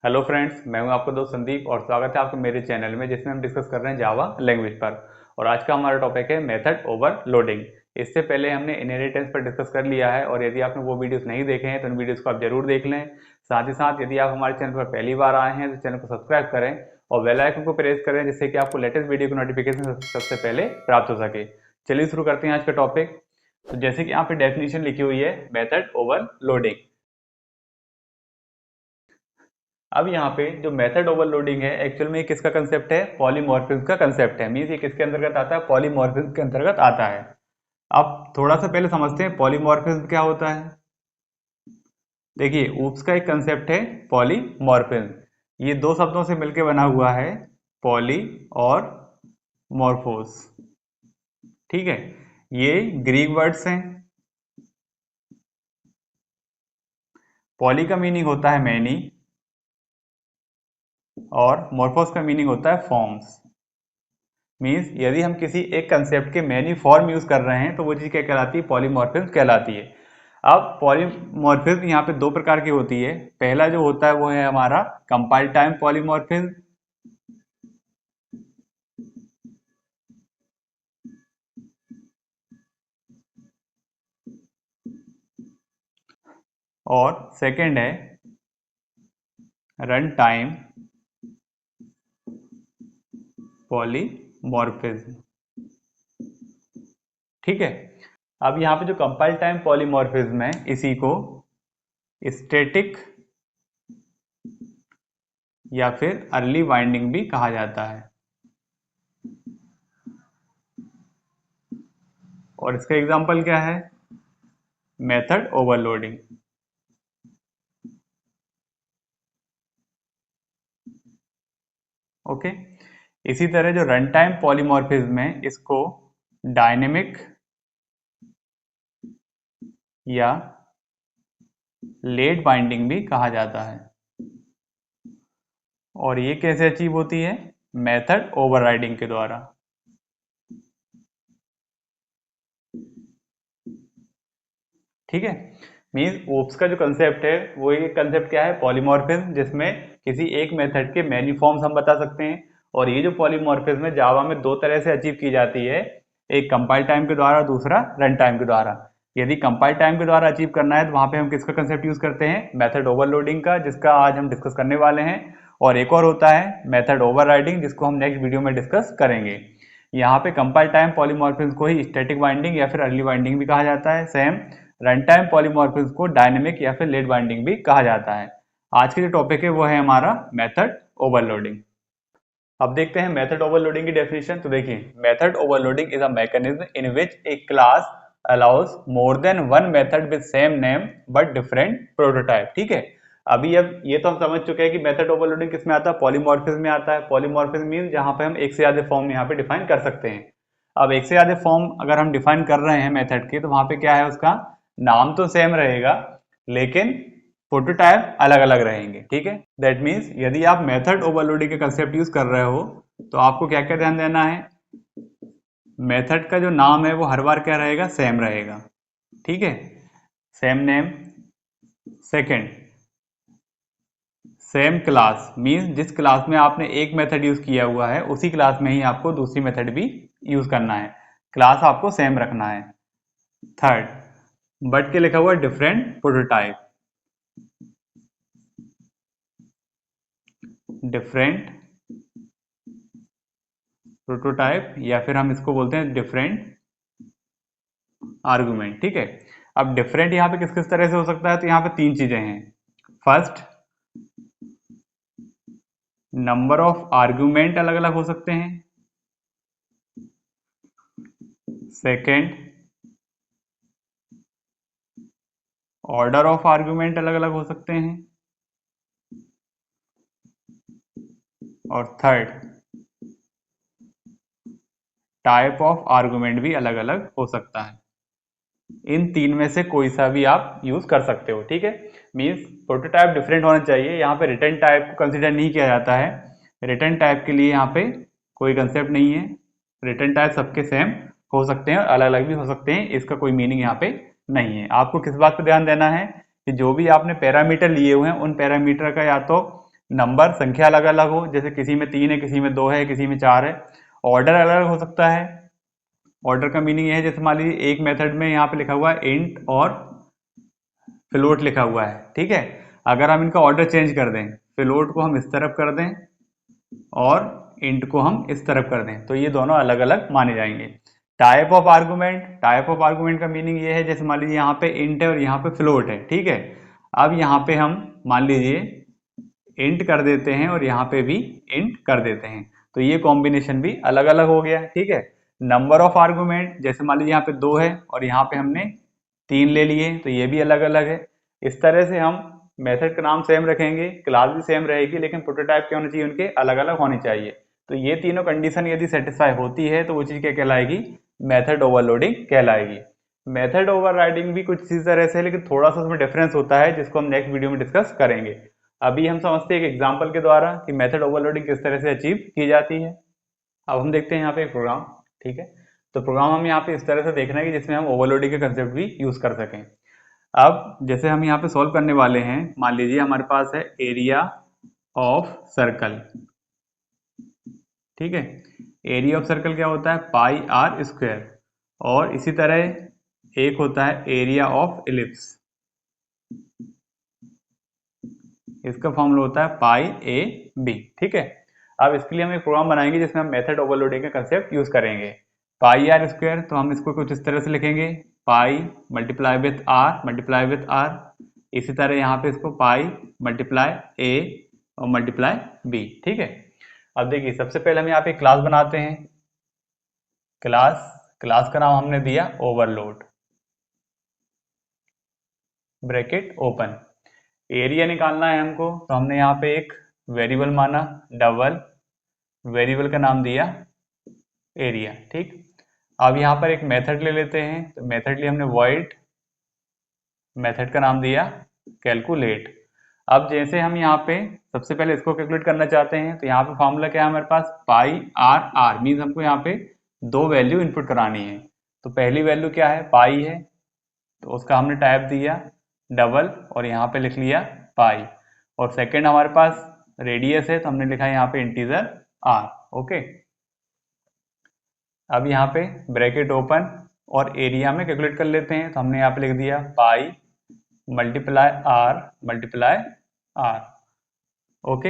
Hello friends, मैं हूं आपका दोस्त संदीप और स्वागत है आपके मेरे चैनल में जिसमें हम डिस्कस कर रहे हैं जावा लैंग्वेज पर। और आज का हमारा टॉपिक है मेथड ओवरलोडिंग। इससे पहले हमने इनहेरिटेंस पर डिस्कस कर लिया है और यदि आपने वो वीडियोस नहीं देखे हैं तो उन वीडियोस को आप जरूर देख लें। साथ ही साथ यदि आप हमारे चैनल पर पहली बार आए हैं तो चैनल को सब्सक्राइब करें और बेल आइकन को प्रेस करें जिससे कि आपको लेटेस्ट वीडियो की नोटिफिकेशन सबसे पहले प्राप्त हो सके। चलिए शुरू करते हैं आज का टॉपिक। तो जैसे कि यहाँ पे डेफिनेशन लिखी हुई है मेथड ओवरलोडिंग। अब यहाँ पे जो मेथड ओवरलोडिंग है एक्चुअल में किसका कंसेप्ट है? पॉलीमॉर्फिज्म का कंसेप्ट है। मींस ये किसके अंतर्गत आता है? पॉलीमॉर्फिज्म के अंतर्गत आता है। अब थोड़ा सा पहले समझते हैं पॉलीमॉर्फिज्म क्या होता है। देखिए, ऊप्स का एक कंसेप्ट है पॉलीमॉर्फिज्म। ये दो शब्दों से मिलकर बना हुआ है, पॉली और मॉर्फोस। ठीक है, ये ग्रीक वर्ड्स हैं। पॉली का मीनिंग होता है मैनी और मॉर्फोस का मीनिंग होता है फॉर्म्स। मीन्स यदि हम किसी एक कंसेप्ट के मैनी फॉर्म यूज कर रहे हैं तो वो चीज क्या कहलाती है? पॉलीमॉर्फिज्म कहलाती है। अब पॉलीमॉर्फिज्म यहाँ पे दो प्रकार की होती है। पहला जो होता है वो है हमारा कंपाइल टाइम पॉलीमॉर्फिज्म, और सेकंड है रन टाइम पॉलीमॉर्फिज्म। ठीक है, अब यहाँ पे जो कंपाइल टाइम पॉलीमॉर्फिज्म है इसी को स्टैटिक या फिर अर्ली वाइंडिंग भी कहा जाता है। और इसका एग्जांपल क्या है? Method overloading. ओके, इसी तरह जो रन टाइम पॉलीमॉर्फिज्म है इसको डायनेमिक या लेट बाइंडिंग भी कहा जाता है। और ये कैसे अचीव होती है? मेथड ओवरराइडिंग के द्वारा। ठीक है, मीन्स ओप्स का जो कंसेप्ट है वो ये कंसेप्ट क्या है? पॉलीमॉर्फिज्म, जिसमें किसी एक मेथड के मैनी फॉर्म्स हम बता सकते हैं। और ये जो पॉलीमॉर्फिज्म है जावा में दो तरह से अचीव की जाती है, एक कंपाइल टाइम के द्वारा, दूसरा रन टाइम के द्वारा। यदि कंपाइल टाइम के द्वारा अचीव करना है तो वहां पे हम किसका कंसेप्ट यूज करते हैं? मेथड ओवरलोडिंग का, जिसका आज हम डिस्कस करने वाले हैं। और एक और होता है मेथड ओवरराइडिंग, जिसको हम नेक्स्ट वीडियो में डिस्कस करेंगे। यहाँ पे कंपाइल टाइम पॉलीमॉर्फिज्म को ही स्टैटिक बाइंडिंग या फिर अर्ली बाइंडिंग भी कहा जाता है। सेम रन टाइम पॉलीमॉर्फिज्म को डायनेमिक या फिर लेट बाइंडिंग भी कहा जाता है। आज की जो टॉपिक है वो है हमारा मेथड ओवरलोडिंग। अब देखते हैं मेथड ओवरलोडिंग की डेफिनेशन। तो देखिए, method overloading is a mechanism in which A class allows more than one method with same name but different prototype. ठीक है, अभी अब ये तो हम समझ चुके हैं कि मेथड ओवरलोडिंग किस में आता है? पॉलीमॉर्फिज्म में आता है। पॉलीमॉर्फिज्म मीन जहां पे हम एक से ज्यादा फॉर्म यहाँ पे डिफाइन कर सकते हैं। अब एक से ज्यादा फॉर्म अगर हम डिफाइन कर रहे हैं मेथड के, तो वहां पे क्या है? उसका नाम तो सेम रहेगा लेकिन प्रोटोटाइप अलग अलग रहेंगे। ठीक है, दैट मीन्स यदि आप मेथड ओवरलोडिंग के कंसेप्ट यूज कर रहे हो तो आपको क्या क्या ध्यान देना है? मेथड का जो नाम है वो हर बार क्या रहेगा? सेम रहेगा। ठीक है, same name. Second, same class, means जिस क्लास में आपने एक मेथड यूज किया हुआ है उसी क्लास में ही आपको दूसरी मेथड भी यूज करना है। क्लास आपको सेम रखना है। थर्ड, बट के लिखा हुआ डिफरेंट प्रोटोटाइप। डिफरेंट प्रोटोटाइप या फिर हम इसको बोलते हैं डिफरेंट आर्गुमेंट। ठीक है, अब डिफरेंट यहाँ पे किस किस तरह से हो सकता है? तो यहाँ पे तीन चीजें हैं। फर्स्ट, नंबर ऑफ आर्गुमेंट अलग अलग हो सकते हैं। सेकंड, ऑर्डर ऑफ आर्गुमेंट अलग अलग हो सकते हैं। और थर्ड, टाइप ऑफ आर्गुमेंट भी अलग अलग हो सकता है। इन तीन में से कोई सा भी आप यूज कर सकते हो। ठीक है, मीन्स प्रोटोटाइप डिफरेंट होना चाहिए। यहाँ पे रिटर्न टाइप को कंसिडर नहीं किया जाता है। रिटर्न टाइप के लिए यहाँ पे कोई कंसेप्ट नहीं है। रिटर्न टाइप सबके सेम हो सकते हैं और अलग अलग भी हो सकते हैं, इसका कोई मीनिंग यहाँ पे नहीं है। आपको किस बात पर ध्यान देना है कि जो भी आपने पैरामीटर लिए हुए हैं उन पैरामीटर का या तो नंबर संख्या अलग अलग हो, जैसे किसी में 3 है, किसी में 2 है, किसी में 4 है। ऑर्डर अलग अलग हो सकता है। ऑर्डर का मीनिंग ये है, जैसे मान लीजिए एक मेथड में यहाँ पे लिखा हुआ है इंट और फ्लोट लिखा हुआ है, ठीक है। अगर हम इनका ऑर्डर चेंज कर दें, फ्लोट को हम इस तरफ कर दें और इंट को हम इस तरफ कर दें, तो ये दोनों अलग अलग माने जाएंगे। Type of argument, type of argument का मीनिंग ये है, जैसे मान लीजिए यहाँ पे इंट है और यहाँ पे फ्लोट है, ठीक है। अब यहाँ पे हम मान लीजिए इंट कर देते हैं और यहाँ पे भी इंट कर देते हैं, तो ये कॉम्बिनेशन भी अलग अलग हो गया, ठीक है। नंबर ऑफ आर्गूमेंट, जैसे मान लीजिए यहाँ पे 2 है और यहाँ पे हमने 3 ले लिए, तो ये भी अलग अलग है। इस तरह से हम मेथड का नाम सेम रखेंगे, क्लास भी सेम रहेगी, लेकिन प्रोटोटाइप क्या होने चाहिए, उनके अलग अलग होने चाहिए। तो ये तीनों कंडीशन यदि सेटिस्फाई होती है तो वो चीज़ क्या कहलाएगी, मेथड ओवरलोडिंग कहलाएगी। मेथड ओवरराइडिंग भी कुछ इसी तरह से है, लेकिन थोड़ा सा उसमें डिफरेंस होता है, जिसको हम नेक्स्ट वीडियो में डिस्कस करेंगे। अभी हम समझते हैं एक एग्जाम्पल के द्वारा कि मेथड ओवरलोडिंग किस तरह से अचीव की जाती है। अब हम देखते हैं यहाँ पे एक प्रोग्राम, ठीक है। तो प्रोग्राम हम यहाँ पे इस तरह से देखना है कि जिसमें हम ओवरलोडिंग के कंसेप्ट भी यूज कर सकें। अब जैसे हम यहाँ पे सॉल्व करने वाले हैं, मान लीजिए हमारे पास है एरिया ऑफ सर्कल, ठीक है। एरिया ऑफ सर्कल क्या होता है, पाई आर स्क्वायर, और इसी तरह एक होता है एरिया ऑफ इलिप्स, इसका फॉर्मूला होता है पाई ए बी, ठीक है। अब इसके लिए हम एक प्रोग्राम बनाएंगे जिसमें हम मेथड ओवरलोडिंग का कंसेप्ट यूज करेंगे। पाई आर स्क्वायर, तो हम इसको कुछ इस तरह से लिखेंगे, pi multiply with r multiply with r. इसी तरह यहाँ पे इसको पाई मल्टीप्लाई ए और मल्टीप्लाई बी, ठीक है। अब देखिए सबसे पहले हम यहाँ पे क्लास बनाते हैं। क्लास, क्लास का नाम हमने दिया ओवरलोड, ब्रैकेट ओपन। एरिया निकालना है हमको, तो हमने यहाँ पे एक वेरिएबल माना डबल, वेरिएबल का नाम दिया एरिया, ठीक। अब यहाँ पर एक मेथड ले लेते हैं, तो मेथड लिए हमने वॉइड, मेथड का नाम दिया कैलकुलेट। अब जैसे हम यहाँ पे सबसे पहले इसको कैलकुलेट करना चाहते हैं, तो यहाँ पे फॉर्मूला क्या है हमारे पास, पाई आर आर, मीन्स हमको यहाँ पे दो वैल्यू इनपुट करानी है। तो पहली वैल्यू क्या है, पाई है, तो उसका हमने टाइप दिया डबल और यहाँ पे लिख लिया पाई। और सेकंड हमारे पास रेडियस है, तो हमने लिखा है यहाँ पे इंटीजर आर, ओके। अब यहाँ पे ब्रैकेट ओपन और एरिया में कैलकुलेट कर लेते हैं, तो हमने यहाँ पे लिख दिया पाई मल्टीप्लाई आर, ओके।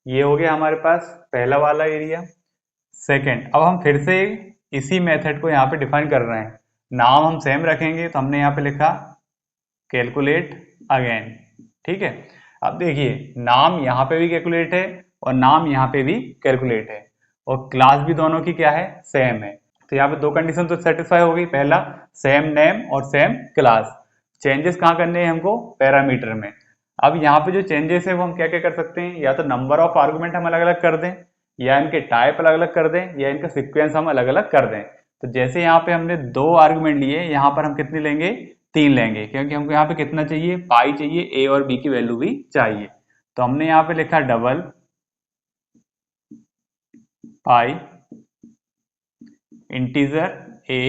ये हो गया हमारे पास पहला वाला एरिया। सेकंड, अब हम फिर से इसी मेथड को यहाँ पे डिफाइन कर रहे हैं, नाम हम सेम रखेंगे, तो हमने यहाँ पे लिखा कैलकुलेट अगेन, ठीक है। अब देखिए नाम यहाँ पे भी कैलकुलेट है और नाम यहाँ पे भी कैलकुलेट है, और क्लास भी दोनों की क्या है, सेम है। तो यहाँ पे दो कंडीशन तो सेटिस्फाई हो गई, पहला सेम नेम और सेम क्लास। चेंजेस कहाँ करने हैं हमको, पैरामीटर में। अब यहाँ पे जो चेंजेस है वो हम क्या क्या कर सकते हैं, या तो नंबर ऑफ आर्गुमेंट हम अलग अलग कर दें, या इनके टाइप अलग अलग कर दें, या इनका सिक्वेंस हम अलग अलग कर दें। तो जैसे यहाँ पे हमने दो आर्गुमेंट लिए, यहाँ पर हम कितने लेंगे, 3 लेंगे, क्योंकि हमको यहाँ पे कितना चाहिए, पाई चाहिए, ए और बी की वैल्यू भी चाहिए। तो हमने यहाँ पे लिखा double pi integer a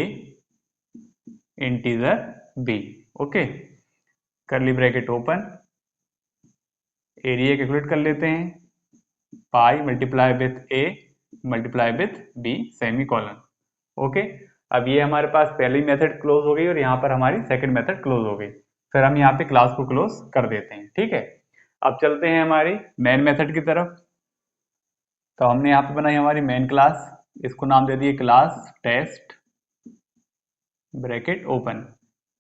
integer b, okay. Curly bracket open, area calculate कर लेते हैं, pi multiply with a multiply with b semicolon, okay. अब ये हमारे पास पहली मेथड क्लोज हो गई और यहाँ पर हमारी सेकंड मेथड क्लोज हो गई। फिर हम यहाँ पे क्लास को क्लोज कर देते हैं, ठीक है। अब चलते हैं हमारी मेन मेथड की तरफ। तो हमने यहाँ पे बनाई हमारी मेन क्लास, इसको नाम दे दिए क्लास टेस्ट ब्रैकेट ओपन।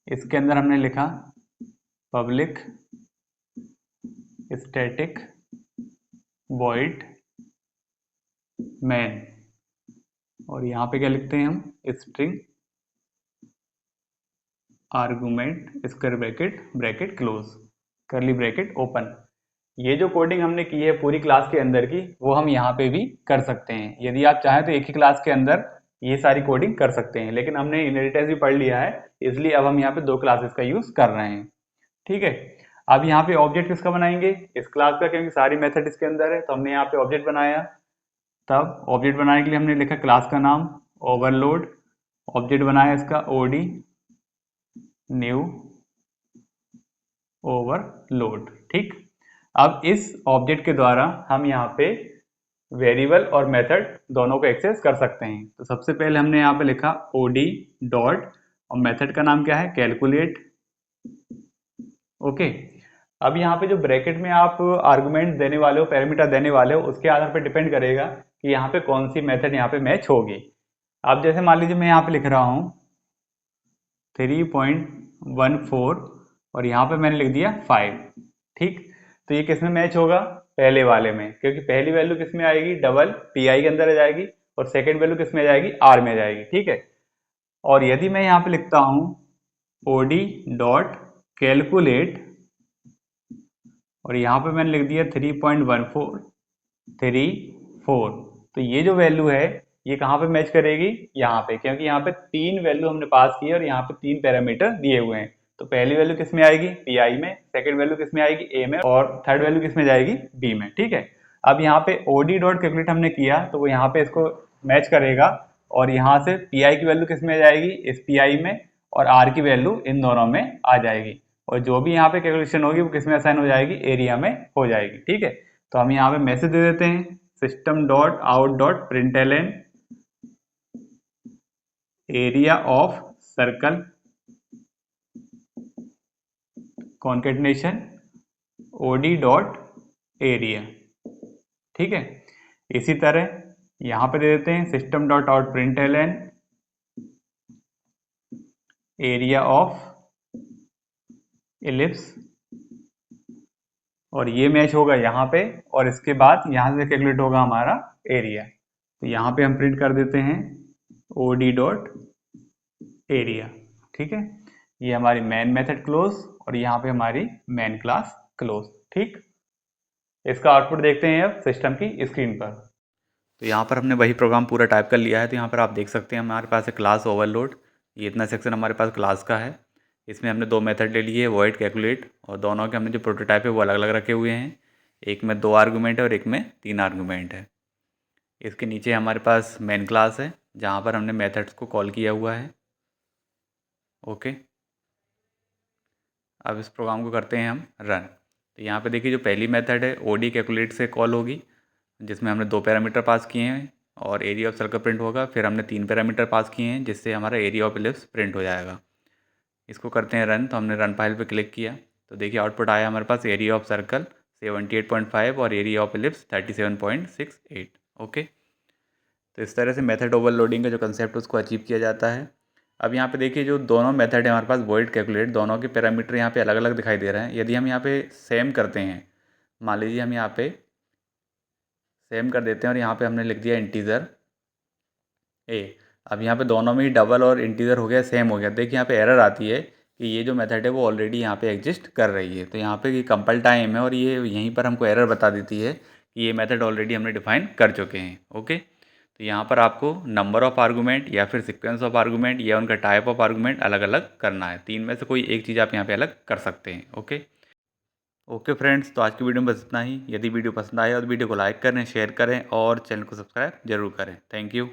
इसके अंदर हमने लिखा पब्लिक स्टैटिक वॉइड मेन, और यहाँ पे क्या लिखते हैं हम, string argument square bracket bracket close करली ब्रैकेट ओपन। ये जो कोडिंग हमने की है पूरी क्लास के अंदर की, वो हम यहाँ पे भी कर सकते हैं। यदि आप चाहें तो एक ही क्लास के अंदर ये सारी कोडिंग कर सकते हैं, लेकिन हमने इनहेरिटेंस भी पढ़ लिया है, इसलिए अब हम यहाँ पे दो क्लासेस का यूज कर रहे हैं, ठीक है। अब यहाँ पे ऑब्जेक्ट किसका बनाएंगे, इस क्लास का, क्योंकि सारी मेथड इसके अंदर है, तो हमने यहाँ पे ऑब्जेक्ट बनाया। तब ऑब्जेक्ट बनाने के लिए हमने लिखा क्लास का नाम ओवरलोड, ऑब्जेक्ट बनाया इसका ओडी न्यू ओवरलोड, ठीक। अब इस ऑब्जेक्ट के द्वारा हम यहाँ पे वेरिएबल और मेथड दोनों को एक्सेस कर सकते हैं। तो सबसे पहले हमने यहाँ पे लिखा od डॉट और मेथड का नाम क्या है, कैलकुलेट। ओके, अब यहाँ पे जो ब्रैकेट में आप आर्गुमेंट देने वाले हो, पैरामीटर देने वाले हो, उसके आधार पर डिपेंड करेगा कि यहाँ पे कौन सी मेथड यहाँ पे मैच होगी। अब जैसे मान लीजिए मैं यहाँ पे लिख रहा हूँ 3.14 और यहाँ पे मैंने लिख दिया 5, ठीक। तो ये किस में मैच होगा, पहले वाले में, क्योंकि पहली वैल्यू किस में आएगी, डबल पी आई के अंदर आ जाएगी, और सेकेंड वैल्यू किस में आ जाएगी, आर में आ जाएगी, ठीक है। और यदि मैं यहाँ पे लिखता हूँ ओडी डॉट कैलकुलेट और यहाँ पे मैंने लिख दिया 3.1434, तो ये जो वैल्यू है ये कहाँ पे मैच करेगी, यहाँ पे, क्योंकि यहाँ पे 3 वैल्यू हमने पास की है और यहाँ पे 3 पैरामीटर दिए हुए हैं। तो पहली वैल्यू किस में आएगी, पी आई में, सेकेंड वैल्यू किस में आएगी, ए में, और थर्ड वैल्यू किस में जाएगी, बी में, ठीक है। अब यहाँ पे ओडी डॉट कैलकुलेट हमने किया तो वो यहाँ पे इसको मैच करेगा और यहाँ से पी आई की वैल्यू किस में जाएगी, इस पी आई में, और आर की वैल्यू इन दोनों में आ जाएगी, और जो भी यहाँ पे कैलकुलेशन होगी वो किसमें असाइन हो जाएगी, एरिया में हो जाएगी, ठीक है। तो हम यहाँ पे मैसेज दे देते हैं system dot out dot println area of circle concatenation OD dot area, ठीक है। इसी तरह यहाँ पे दे देते हैं system dot out println area of ellipse, और ये मैच होगा यहाँ पे, और इसके बाद यहाँ से कैलकुलेट होगा हमारा एरिया। तो यहाँ पे हम प्रिंट कर देते हैं ओडी डॉट एरिया, ठीक है। ये हमारी मेन मेथड क्लोज और यहाँ पे हमारी मेन क्लास क्लोज, ठीक। इसका आउटपुट देखते हैं अब सिस्टम की स्क्रीन पर। तो यहाँ पर हमने वही प्रोग्राम पूरा टाइप कर लिया है। तो यहाँ पर आप देख सकते हैं हमारे पास है क्लास ओवरलोड, ये इतना सेक्शन हमारे पास क्लास का है। इसमें हमने 2 मेथड ले लिए, वॉइड कैलकुलेट, और दोनों के हमने जो प्रोटोटाइप है वो अलग अलग रखे हुए हैं। एक में 2 आर्गूमेंट है और एक में 3 आर्गूमेंट है। इसके नीचे हमारे पास मेन क्लास है जहाँ पर हमने मेथड्स को कॉल किया हुआ है। ओके, अब इस प्रोग्राम को करते हैं हम रन। तो यहाँ पे देखिए जो पहली मेथड है ओडी कैलकुलेट से कॉल होगी, जिसमें हमने 2 पैरामीटर पास किए हैं और एरिया ऑफ सर्कल प्रिंट होगा। फिर हमने 3 पैरामीटर पास किए हैं जिससे हमारा एरिया ऑफ इलिप्स प्रिंट हो जाएगा। इसको करते हैं रन। तो हमने रन फाइल पे क्लिक किया तो देखिए आउटपुट आया हमारे पास एरिया ऑफ सर्कल 78.5 और एरिया ऑफ इलिप्स 37.68। ओके, तो इस तरह से मेथड ओवरलोडिंग का जो कंसेप्ट है उसको अचीव किया जाता है। अब यहाँ पे देखिए जो दोनों मेथड है हमारे पास वॉइड कैलकुलेट, दोनों के पैरामीटर यहाँ पे अलग अलग दिखाई दे रहे हैं। यदि हम यहाँ पे सेम करते हैं, मान लीजिए हम यहाँ पे सेम कर देते हैं और यहाँ पे हमने लिख दिया इंटीजर ए। अब यहाँ पे दोनों में ही डबल और इंटीजर हो गया, सेम हो गया। देखिए यहाँ पे एरर आती है कि ये जो मेथड है वो ऑलरेडी यहाँ पे एग्जिस्ट कर रही है। तो यहाँ पे ये कंपल टाइम है और ये यहीं पर हमको एरर बता देती है कि ये मेथड ऑलरेडी हमने डिफाइन कर चुके हैं। ओके, तो यहाँ पर आपको नंबर ऑफ़ आर्गूमेंट या फिर सीक्वेंस ऑफ आर्गूमेंट या उनका टाइप ऑफ आर्गूमेंट अलग अलग करना है। 3 में से कोई एक चीज़ आप यहाँ पे अलग कर सकते हैं। ओके फ्रेंड्स, तो आज की वीडियो में बस इतना ही। यदि वीडियो पसंद आए तो वीडियो को लाइक करें, शेयर करें और चैनल को सब्सक्राइब जरूर करें। Thank you.